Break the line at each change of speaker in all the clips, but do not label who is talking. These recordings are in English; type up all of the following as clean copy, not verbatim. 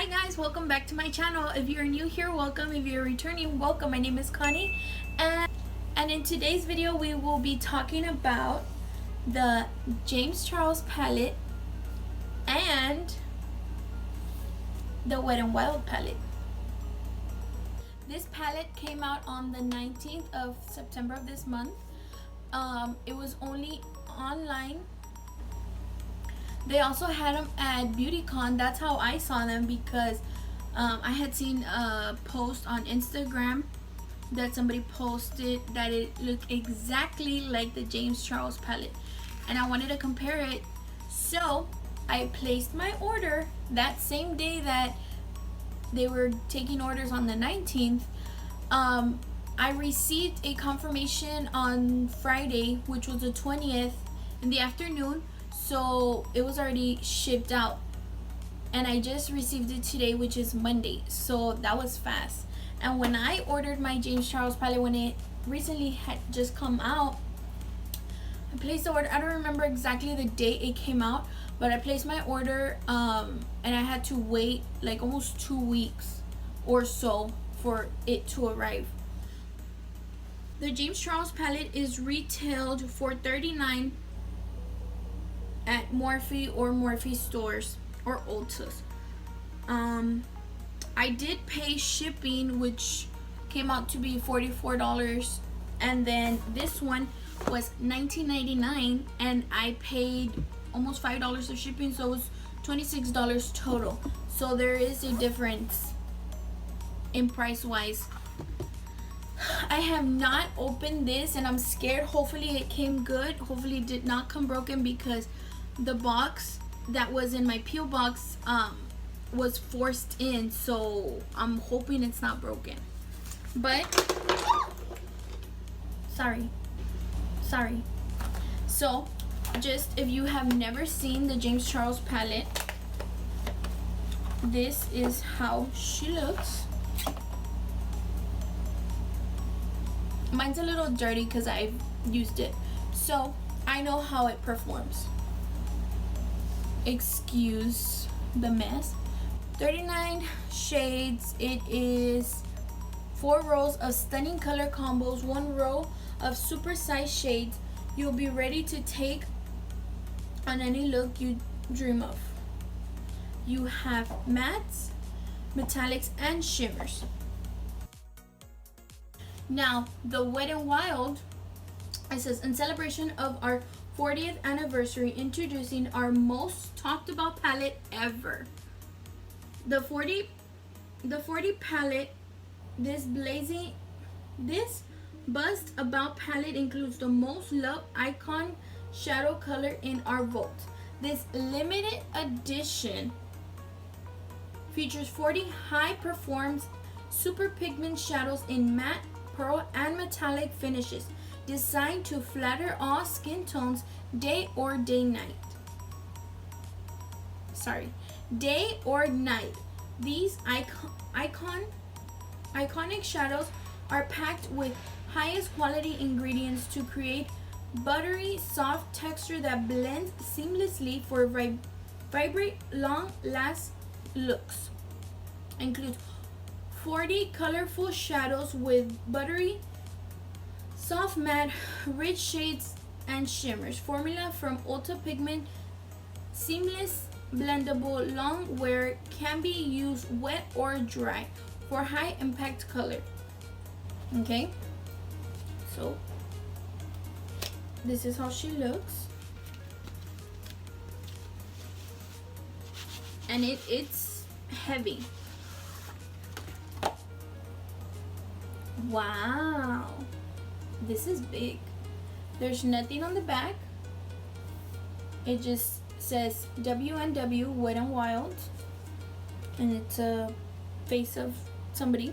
Hi guys, welcome back to my channel. If you're new here, welcome. If you're returning, welcome. My name is Connie, and in today's video we will be talking about the James Charles palette and the WetnWild palette. This palette came out on the 19th of September of this month. It was only online. They also had them at BeautyCon. That's how I saw them, because I had seen a post on Instagram that somebody posted that it looked exactly like the James Charles palette, and I wanted to compare it. So I placed my order that same day that they were taking orders on the 19th. I received a confirmation on Friday, which was the 20th, in the afternoon. So it was already shipped out, and I just received it today, which is Monday. So that was fast. And when I ordered my James Charles palette, when it recently had just come out, I placed the order. I don't remember exactly the date it came out, but I placed my order, and I had to wait like almost 2 weeks or so for it to arrive. The James Charles palette is retailed for $39 at Morphe or Morphe stores or Ulta's. I did pay shipping, which came out to be $44, and then this one was $19.99, and I paid almost $5 of shipping, so it was $26 total. So there is a difference in price wise. I have not opened this, and I'm scared. Hopefully it came good. Hopefully it did not come broken, because the box that was in my P.O. box was forced in, so I'm hoping it's not broken. But sorry. So just, if you have never seen the James Charles palette, this is how she looks. Mine's a little dirty because I've used it, so I know how it performs. Excuse the mess. 39 shades. It is 4 rows of stunning color combos, 1 row of super-sized shades. You'll be ready to take on any look you dream of. You have mattes, metallics, and shimmers. Now, the WetnWild, it says, in celebration of our 40th anniversary, introducing our most talked about palette ever. The 40 palette, this buzzed about palette includes the most loved icon shadow color in our vault. This limited edition features 40 high performance super pigment shadows in matte, pearl, and metallic finishes, designed to flatter all skin tones, day or night. These iconic shadows are packed with highest quality ingredients to create buttery soft texture that blends seamlessly for vibrant, long-last looks. Includes 40 colorful shadows with buttery, soft matte, rich shades, and shimmers. Formula from Ulta Pigment. Seamless, blendable, long wear, can be used wet or dry for high impact color. Okay, so this is how she looks, and it's heavy. Wow, this is big. There's nothing on the back. It just says WNW WetnWild, and it's a face of somebody,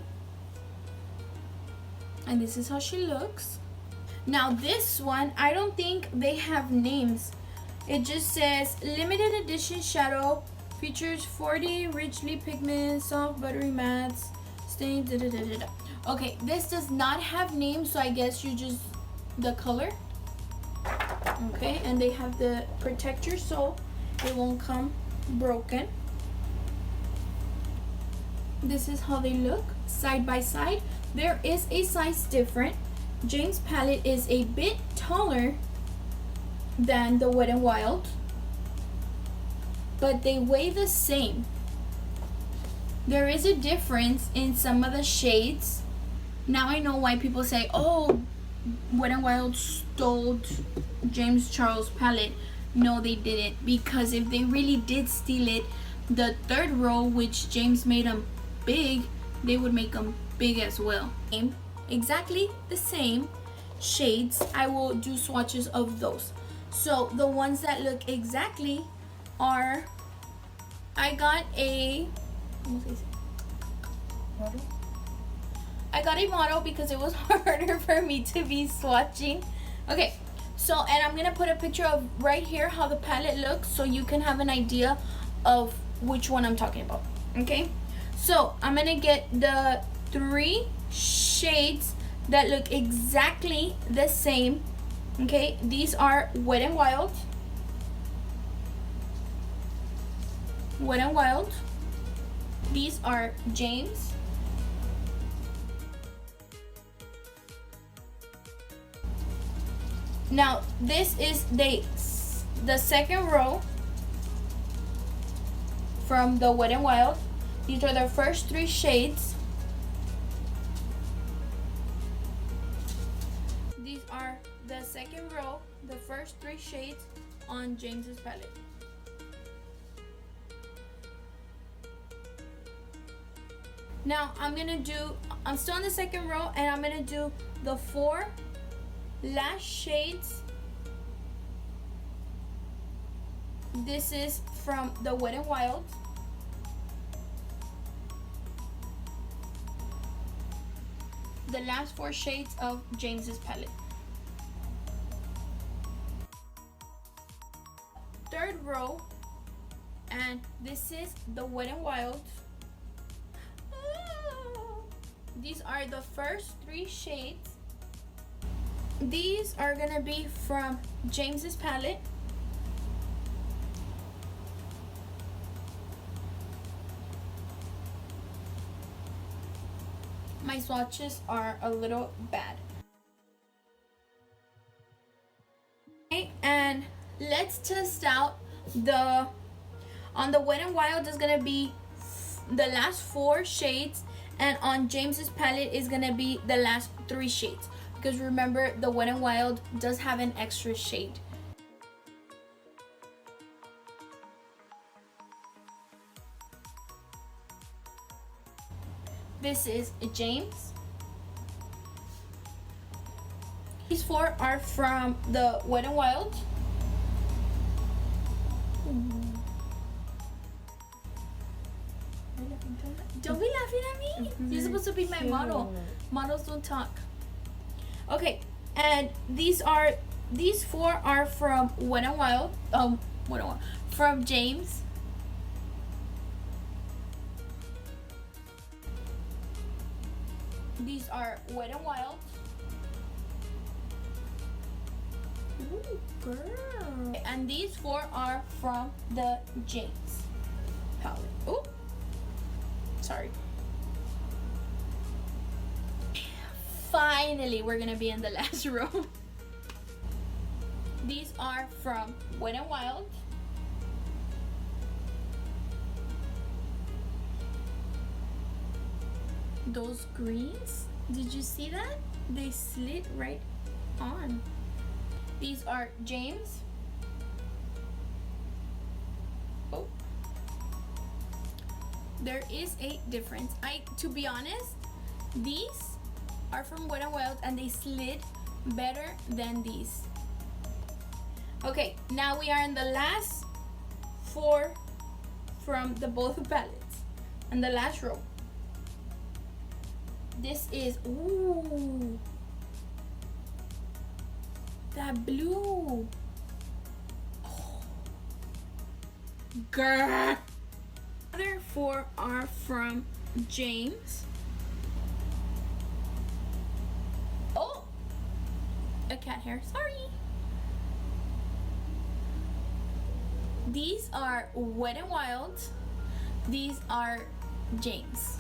and this is how she looks. Now this one, I don't think they have names. It just says limited edition shadow, features 40 richly pigmented soft buttery mattes, stains, Okay, this does not have names, so I guess you just the color. Okay, and they have the protector so it won't come broken. This is how they look side by side. There is a size different. James palette is a bit taller than the WetnWild, but they weigh the same. There is a difference in some of the shades. Now I know why people say, oh, WetnWild stole James Charles palette. No, they didn't, because if they really did steal it, the third row, which James made them big, they would make them big as well. Exactly the same shades. I will do swatches of those. So the ones that look exactly are, I got a model because it was harder for me to be swatching. Okay, so, and I'm gonna put a picture of right here how the palette looks so you can have an idea of which one I'm talking about. Okay, so I'm gonna get the 3 shades that look exactly the same. Okay, these are WetnWild. These are James. Now this is the second row from the WetnWild. These are the first 3 shades. These are the second row, the first 3 shades on James's palette. Now I'm still in the second row, and I'm gonna do the 4 last shades. This is from the WetnWild. The last 4 shades of James's palette. Third row, and this is the WetnWild. These are the first 3 shades. These are gonna be from James's palette. My swatches are a little bad. Okay, and let's test out on the WetnWild is gonna be the last 4 shades, and on James's palette is gonna be the last 3 shades, because remember the WetnWild does have an extra shade. This is James. These 4 are from the WetnWild. Don't be laughing at me. You're supposed to be my model. Models don't talk. Okay, and these 4 are from WetnWild. From James. These are WetnWild. Ooh, girl. And these 4 are from the James palette. Ooh. Sorry. Finally, we're gonna be in the last row. These are from WetnWild. Those greens, did you see that? They slid right on. These are James. Oh. There is a difference. To be honest, these are from WetnWild and they slid better than these. Okay, now we are in the last 4 from the both palettes and the last row. This is, ooh, that blue. Oh. Girl. Other 4 are from James. Oh, a cat hair, sorry. These are WetnWild. These are James.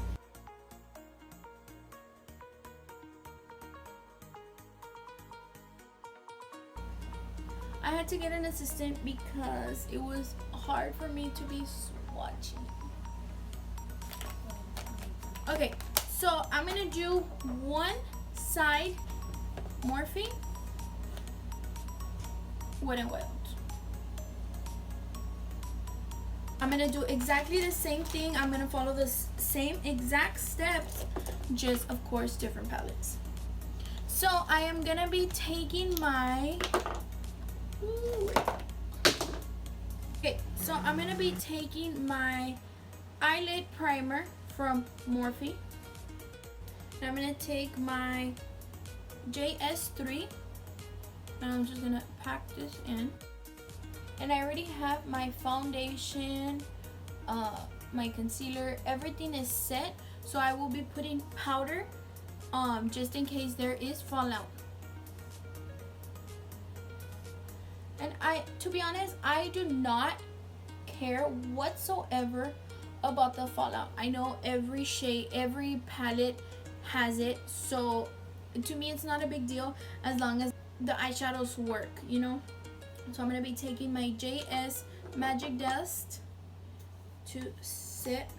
I had to get an assistant because it was hard for me to be swatching. Okay, so I'm gonna do one side Morphe, WetnWild. I'm gonna do exactly the same thing. I'm gonna follow the same exact steps, just of course different palettes. So I am gonna be taking my so I'm gonna be taking my eyelid primer from Morphe, and I'm gonna take my JS3, and I'm just gonna pack this in. And I already have my foundation, my concealer, everything is set. So I will be putting powder, just in case there is fallout. And to be honest, I do not care whatsoever about the fallout. I know every shade, every palette has it, so to me it's not a big deal as long as the eyeshadows work, you know. So I'm gonna be taking my JS Magic Dust to set.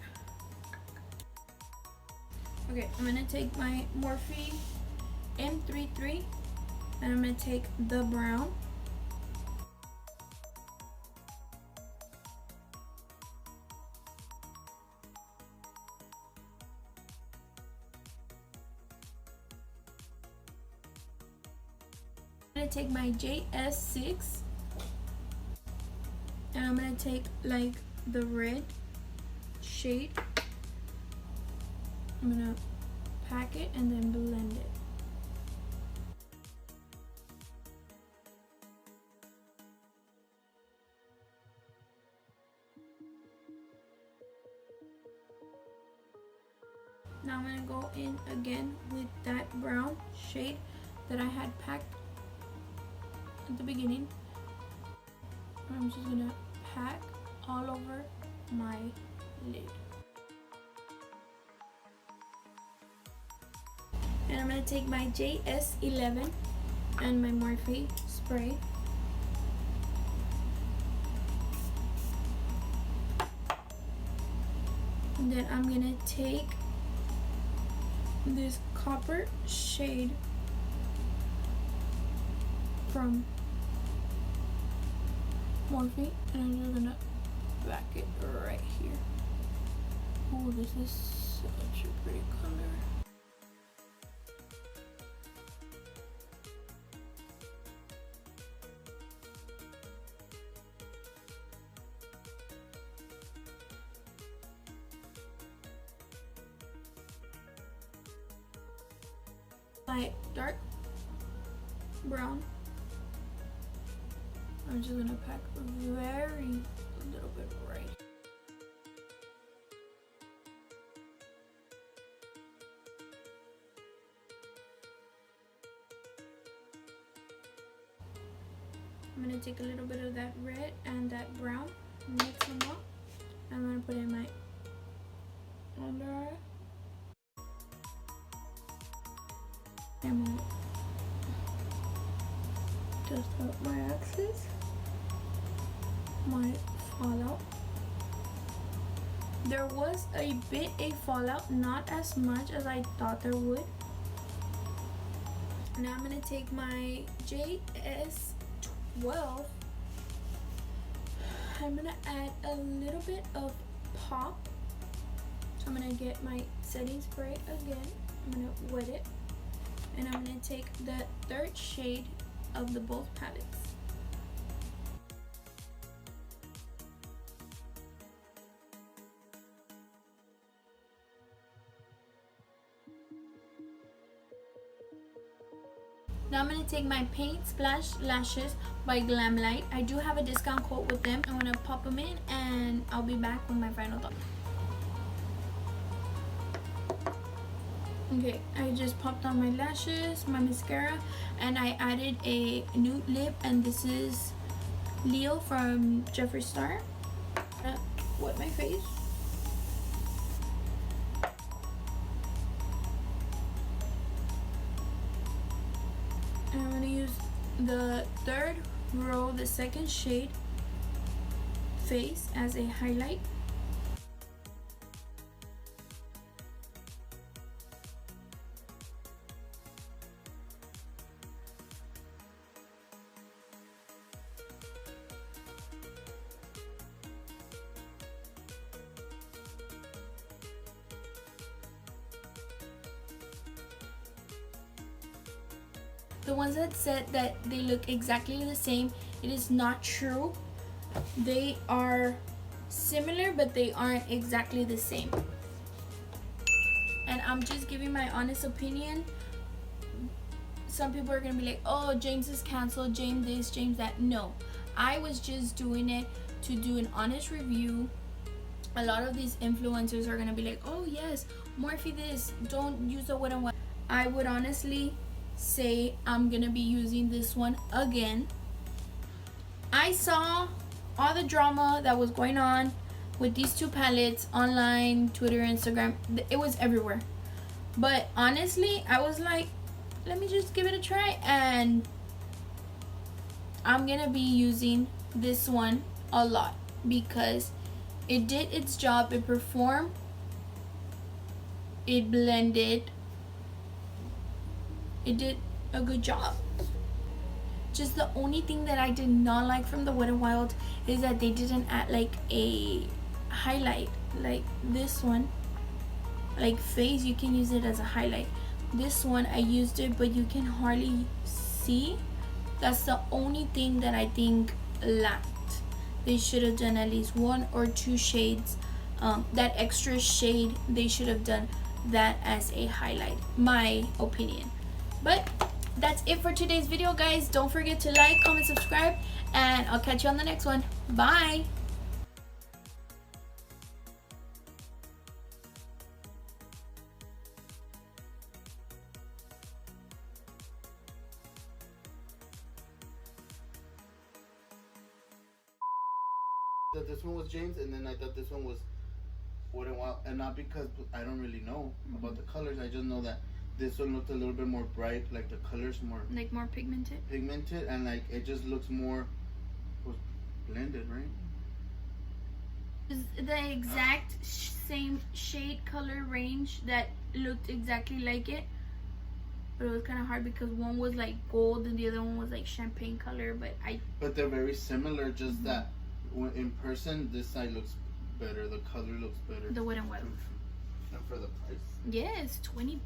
Okay, I'm gonna take my Morphe M33, and I'm gonna take the brown. I'm gonna take my JS6, and I'm gonna take like the red shade. I'm gonna pack it and then blend it. Now I'm gonna go in again with that brown shade that I had packed at the beginning. I'm just gonna pack all over my lid. And I'm gonna take my JS11 and my Morphe spray. And then I'm gonna take this copper shade from Morphe, and I'm just gonna back it right here. Oh, this is such a pretty color. Light dark brown. I'm just gonna pack very little bit right. I'm gonna take a little bit of that red and that brown, mix them up. I'm gonna put in my under eye. I'm gonna just up my axis, my fallout. There was a bit a fallout, not as much as I thought there would. Now I'm gonna take my JS12. I'm gonna add a little bit of pop. So I'm gonna get my setting spray again. I'm gonna wet it. And I'm gonna take the third shade of the both palettes. Now I'm gonna take my Paint Splash Lashes by Glamlight. I do have a discount code with them. I'm gonna pop them in and I'll be back with my final thought. Okay, I just popped on my lashes, my mascara, and I added a nude lip, and this is Leo from Jeffree Star. I'm gonna wet my face. And I'm gonna use the third roll the second shade face as a highlight. The ones that said that they look exactly the same, it is not true. They are similar, but they aren't exactly the same. And I'm just giving my honest opinion. Some people are gonna be like, oh, James is canceled, James this, James that. No, I was just doing it to do an honest review. A lot of these influencers are gonna be like, oh yes, Morphe this, don't use the WetnWild. I would honestly say I'm gonna be using this one again. I saw all the drama that was going on with these two palettes online, Twitter, Instagram. It was everywhere. But honestly, I was like, let me just give it a try, and I'm gonna be using this one a lot because it did its job. It performed, it blended, it did a good job. Just the only thing that I did not like from the WetnWild is that they didn't add like a highlight like this one. Like face, you can use it as a highlight. This one I used it, but you can hardly see. That's the only thing that I think lacked. They should have done at least 1 or 2 shades. That extra shade, they should have done that as a highlight, my opinion. But that's it for today's video, guys. Don't forget to like, comment, subscribe, and I'll catch you on the next one. Bye.
That this one was James, and then I thought this one was WetnWild, and not because I don't really know about the colors. I just know that this one looked a little bit more bright, like the colors more
Like more pigmented.
And like it just looks more blended, right?
Is the exact same shade color range that looked exactly like it, but it was kind of hard because one was like gold and the other one was like champagne color. But
they're very similar, just that in person this side looks better, the color looks better.
The WetnWild.
And for the price,
yes, $20.